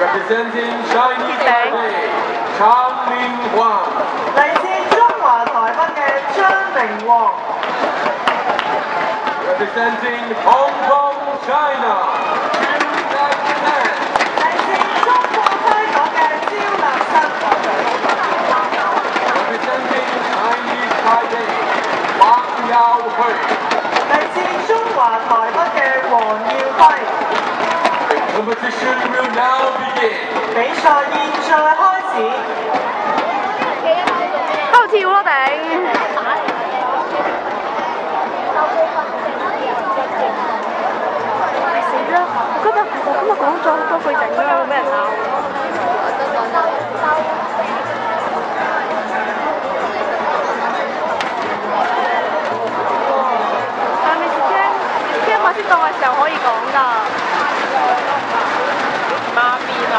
Representing Chinese Taipei, Chang Ming Huang。嚟自中華台北嘅張明旺。Representing Hong Kong, China, Chu Nat-Tan。嚟自中國香港嘅焦立新。Representing Chinese Taipei, Wang Yaohui。嚟自中華台北嘅黃耀輝。Competition will now begin。比賽現在開始。喺度跳咯頂！死啦！我今日講咗好多句頂啦，會俾人鬧。但係你聽馬先當嘅時候可以講㗎。媽咪啊！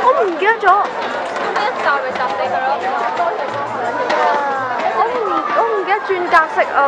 我唔記得咗。一集咪集死佢咯。我唔記得轉格式啊！